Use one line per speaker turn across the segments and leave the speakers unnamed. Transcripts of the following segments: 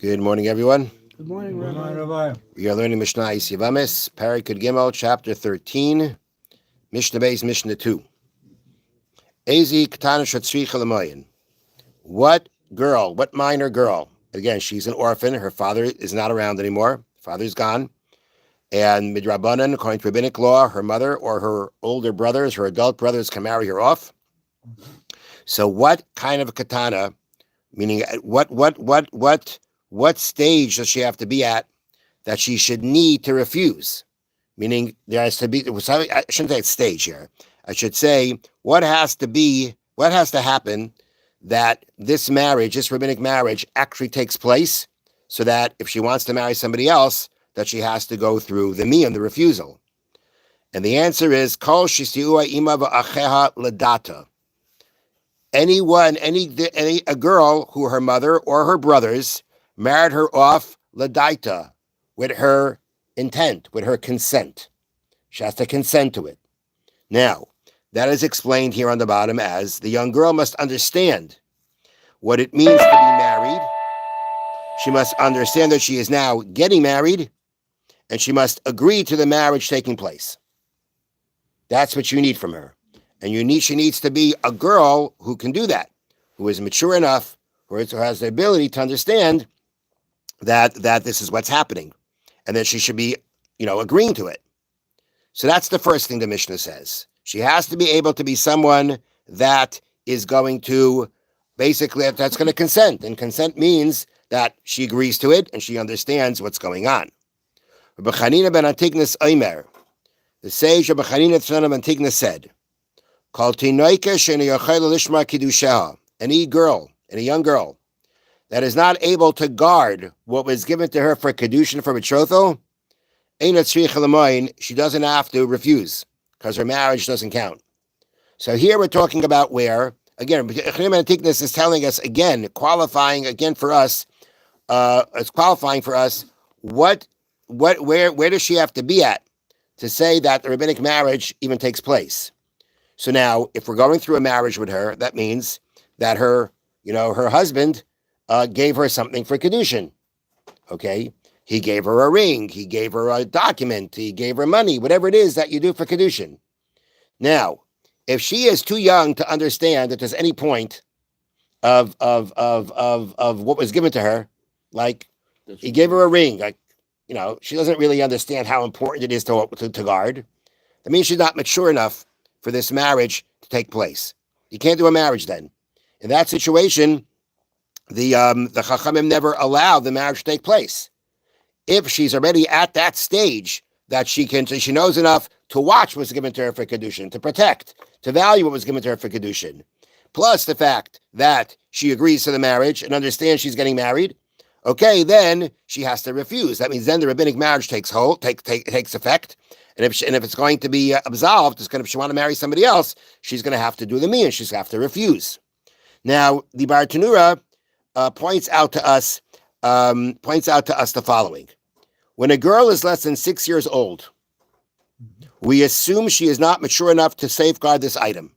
Good morning, everyone.
Good morning, Rabbi.
We are learning Mishna Yevamos, Parikut Gimel, chapter 13, Mishna Beis, Mishna 2. Ezi Ketana Shatzricha L'Moyin. What girl, what minor girl? Again, she's an orphan. Her father is not around anymore. Father's gone. And Midrabanan, according to rabbinic law, her mother or her older brothers, her adult brothers, can marry her off. So what kind of a katana, meaning what stage does she have to be at that she should need to refuse? Meaning there has to be, I shouldn't say stage here. I should say what has to happen that this marriage, this rabbinic marriage, actually takes place so that if she wants to marry somebody else, that she has to go through the miyum, the refusal. And the answer is, Kol shisiua ima v'acheha ladata. A girl who her mother or her brothers married her off ladaita, with her intent, with her consent. She has to consent to it. Now, that is explained here on the bottom as the young girl must understand what it means to be married. She must understand that she is now getting married, and she must agree to the marriage taking place. That's what you need from her. And she needs to be a girl who can do that, who is mature enough, who has the ability to understand that this is what's happening, and that she should be, agreeing to it. So that's the first thing the Mishnah says. She has to be able to be someone that is going to, basically, that's going to consent. And consent means that she agrees to it and she understands what's going on. Rabbi Chanina ben Antignas Omer, the sage Rabbi Chanina son of Antignas said, any girl, any young girl, that is not able to guard what was given to her for kedushin, for betrothal, she doesn't have to refuse because her marriage doesn't count. So here we're talking about where, again, Antigonus is telling us again, qualifying again for us, it's qualifying for us where does she have to be at to say that the rabbinic marriage even takes place. So now, if we're going through a marriage with her, that means that her husband gave her something for kedushin. Okay, he gave her a ring, he gave her a document, he gave her money, whatever it is that you do for kedushin. Now, if she is too young to understand that there's any point of what was given to her, like he gave her a ring, like she doesn't really understand how important it is to guard. That means she's not mature enough for this marriage to take place. You can't do a marriage then. In that situation, the Chachamim never allow the marriage to take place. If she's already at that stage that she knows enough to watch what's given to her for kedushin, to protect, to value what was given to her for kedushin, plus the fact that she agrees to the marriage and understands she's getting married, okay, then she has to refuse. That means then the rabbinic marriage takes effect. And if it's going to be absolved, if she want to marry somebody else, she's going to have to do the miyun. She's going to have to refuse. Now, the Bar Tanura points out to us the following: when a girl is less than 6 years old, we assume she is not mature enough to safeguard this item.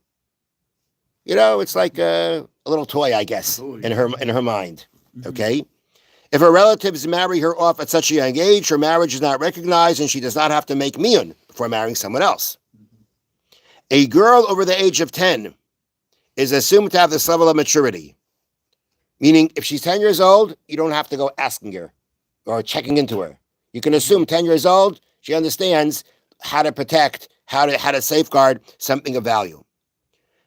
It's like a little toy, I guess, in her mind. Okay. If her relatives marry her off at such a young age, her marriage is not recognized and she does not have to make miyun before marrying someone else. A girl over the age of 10 is assumed to have this level of maturity. Meaning, if she's 10 years old, you don't have to go asking her or checking into her. You can assume 10 years old, she understands how to protect, how to safeguard something of value.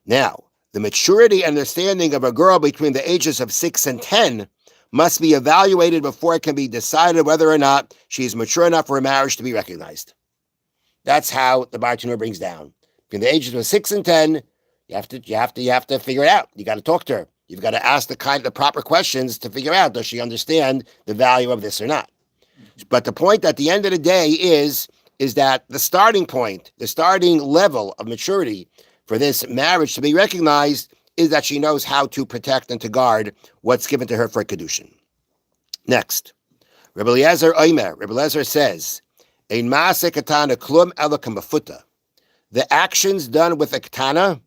Now, the maturity and understanding of a girl between the ages of 6 and 10 must be evaluated before it can be decided whether or not she is mature enough for her marriage to be recognized. That's how the Bar Tanura brings down. Between the ages of 6 and 10, you have to figure it out. You got to talk to her. You've got to ask the proper questions to figure out, does she understand the value of this or not? But the point at the end of the day is that the starting point, the starting level of maturity for this marriage to be recognized is that she knows how to protect and to guard what's given to her for kedushin. Next, Rebbe Eliezer Omer. Rebbe Eliezer says, "Ein maaseh katana klum ela kamafuta." The actions done with a katana,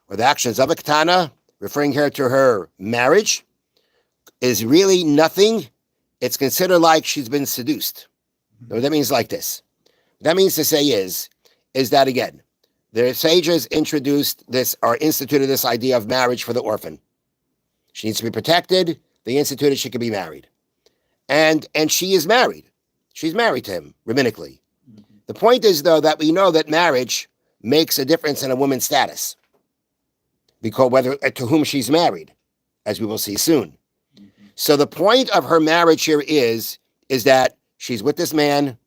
or the actions of a katana, referring here to her marriage, is really nothing it's considered like she's been seduced. What that means like this. What that means to say is that again, the sages introduced this or instituted this idea of marriage for the orphan. She needs to be protected. They instituted she could be married. And she is married. She's married to him, rabbinically. The point is, though, that we know that marriage makes a difference in a woman's status. Because whether to whom she's married, as we will see soon. So the point of her marriage here is that she's with this man.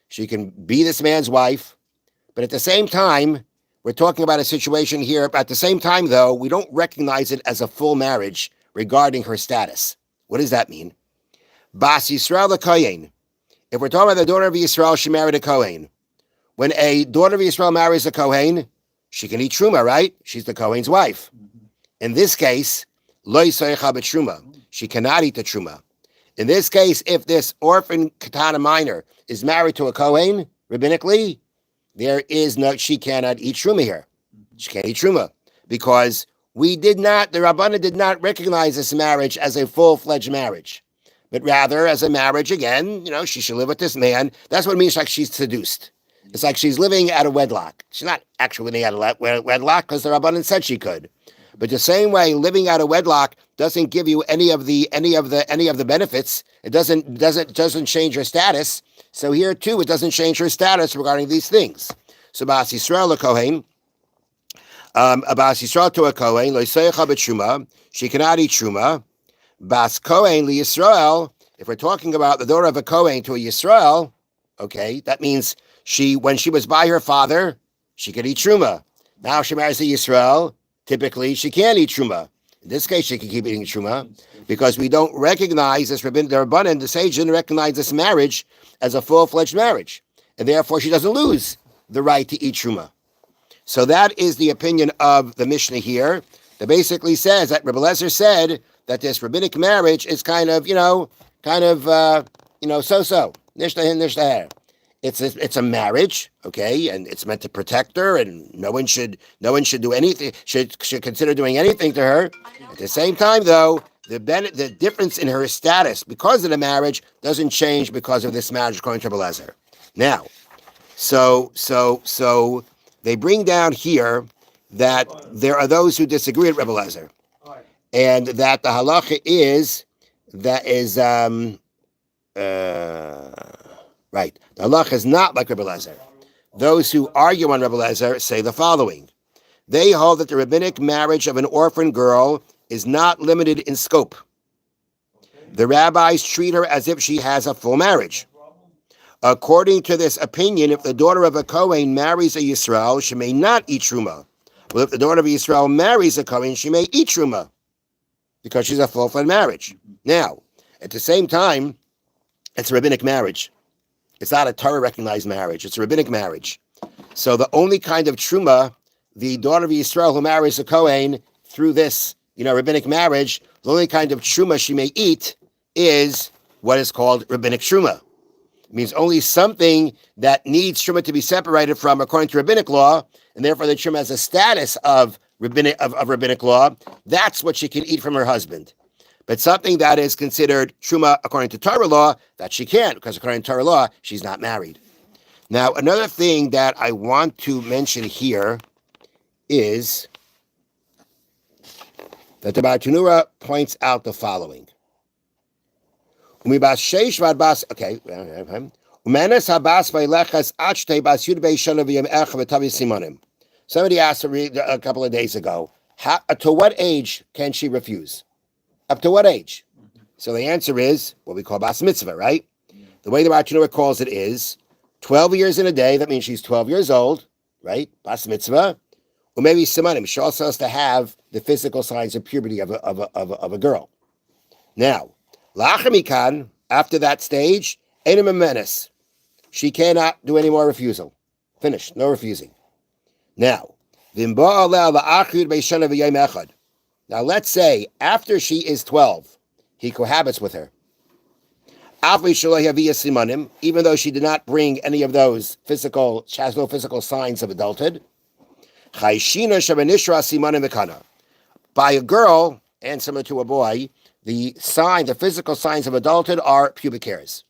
She can be this man's wife. But at the same time, we're talking about a situation here. At the same time, though, we don't recognize it as a full marriage regarding her status. What does that mean? Bas Yisrael Kohen. If we're talking about the daughter of Yisrael, she married a Kohen. When a daughter of Yisrael marries a Kohen, she can eat truma, right? She's the Kohen's wife. In this case, lo yisaycha b'truma. She cannot eat the truma. In this case, if this orphan katana minor is married to a Kohen, rabbinically, she cannot eat truma here. She can't eat truma because the Rabbana did not recognize this marriage as a full-fledged marriage, but rather as a marriage, again, she should live with this man. That's what it means, like she's seduced. It's like she's living out of wedlock. She's not actually living out of wedlock because the Rabbanan said she could. But the same way, living out of wedlock doesn't give you any of the benefits. It doesn't change her status. So here too, it doesn't change her status regarding these things. So Bas Yisrael Kohen, Bas Yisrael to a Kohen, lo yisaycha b'truma, she cannot eat truma. Bas Kohen li Yisrael, if we're talking about the daughter of a Kohen to a Yisrael, okay, that means when she was by her father, she could eat truma. Now she marries a Yisrael. Typically, she can't eat truma. In this case, she can keep eating truma because we don't recognize this. The Rabbanan, the sage, didn't recognize this marriage as a full-fledged marriage, and therefore she doesn't lose the right to eat truma. So that is the opinion of the Mishnah here. That basically says that Rebbe Lezer said that this rabbinic marriage is kind of so-so, nishta hin, nishta her. It's a marriage, okay, and it's meant to protect her, and no one should do anything, should consider doing anything to her. At the same time, though, the difference in her status because of the marriage doesn't change because of this marriage, according to Rebbe Lezer. Now, so they bring down here that there are those who disagree with Rebbe Lezer, and that the halacha is right. The halacha is not like Rebbe Lezer. Those who argue on Rebbe Lezer say the following. They hold that the rabbinic marriage of an orphan girl is not limited in scope. The rabbis treat her as if she has a full marriage. According to this opinion, if the daughter of a Kohen marries a Yisrael, she may not eat truma. Well, if the daughter of a Yisrael marries a Kohen, she may eat truma because she's a full-fledged marriage. Now, at the same time, it's a rabbinic marriage. It's not a Torah-recognized marriage. It's a rabbinic marriage. So the only kind of truma, the daughter of Yisrael who marries a Kohen through this, rabbinic marriage, the only kind of truma she may eat is what is called rabbinic truma. It means only something that needs truma to be separated from according to rabbinic law, and therefore the truma has a status of rabbinic law. That's what she can eat from her husband. But something that is considered truma according to Torah law, that she can't, because according to Torah law, she's not married. Now, another thing that I want to mention here is that the Bartanura points out the following. Somebody asked a couple of days ago, to what age can she refuse? Up to what age? So the answer is what we call bas mitzvah, right? The way the Bartanura calls it is 12 years in a day. That means she's 12 years old, right? Bas mitzvah. Or maybe simanim. She also has to have the physical signs of puberty of a girl. Now, lachamikan, after that stage, enim menace. She cannot do any more refusal. Finished. No refusing. Now, now let's say after she is 12, he cohabits with her. Even though she did not bring any of those physical, she has no physical signs of adulthood. By a girl, and similar to a boy, the physical signs of adulthood are pubic hairs.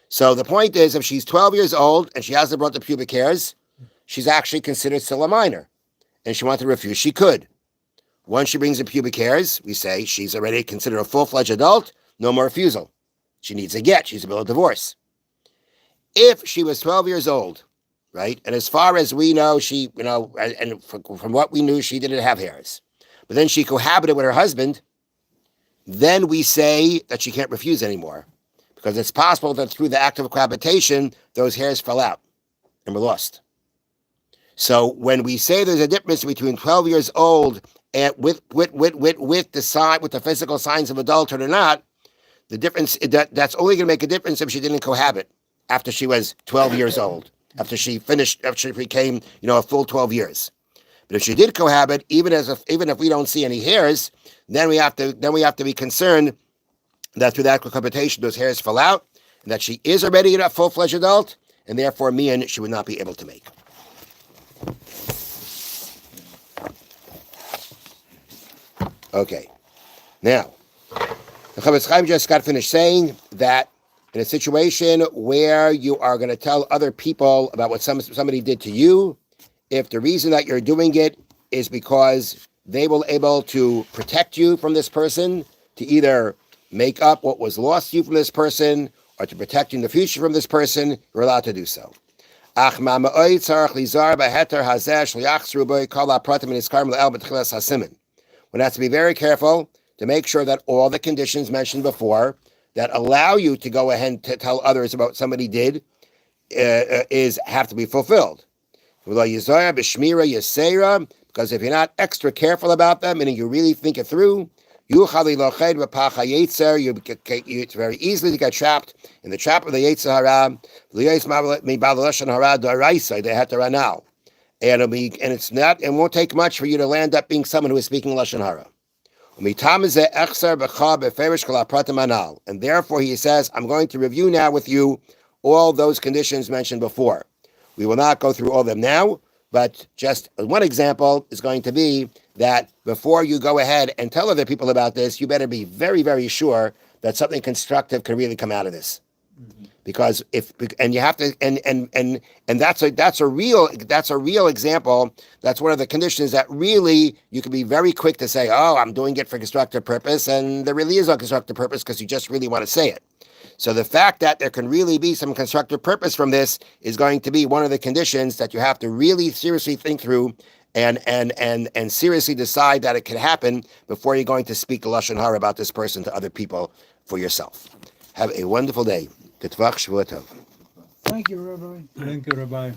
So the point is, if she's 12 years old and she hasn't brought the pubic hairs, she's actually considered still a minor. And she wanted to refuse, she could. Once she brings the pubic hairs, we say she's already considered a full-fledged adult, no more refusal. She needs a get, she's a bill of divorce. If she was 12 years old, right, and as far as we know, she, and from what we knew, she didn't have hairs, but then she cohabited with her husband, then we say that she can't refuse anymore. Because it's possible that through the act of cohabitation, those hairs fell out and were lost. So when we say there's a difference between 12 years old and with the physical signs of adulthood or not, the difference that's only going to make a difference if she didn't cohabit after she was 12 years old, after she became a full 12 years. But if she did cohabit, even if we don't see any hairs, then we have to be concerned that through that cohabitation, those hairs fell out, and that she is already a full-fledged adult, and therefore mian she would not be able to make. Okay. Now, the Chofetz Chaim just got finished saying that in a situation where you are going to tell other people about what somebody did to you, if the reason that you're doing it is because they will able to protect you from this person, to either make up what was lost to you from this person, or to protect you in the future from this person, you're allowed to do so. One has to be very careful to make sure that all the conditions mentioned before that allow you to go ahead and tell others about what somebody did have to be fulfilled. Because if you're not extra careful about them, meaning you really think it through, it's very easily to get trapped in the trap of the Yetzer Hara. And it won't take much for you to land up being someone who is speaking Lashon Hara. And therefore he says, I'm going to review now with you all those conditions mentioned before. We will not go through all of them now, but just one example is going to be that before you go ahead and tell other people about this, you better be very, very sure that something constructive can really come out of this. Mm-hmm. Because you have to, and that's a real example. That's one of the conditions that really you can be very quick to say, oh, I'm doing it for constructive purpose, and there really is no constructive purpose because you just really want to say it. So the fact that there can really be some constructive purpose from this is going to be one of the conditions that you have to really seriously think through and seriously decide that it can happen before you're going to speak Lashon Hara about this person to other people for yourself. Have a wonderful day. Thank
you, Rabbi. Thank you, Rabbi.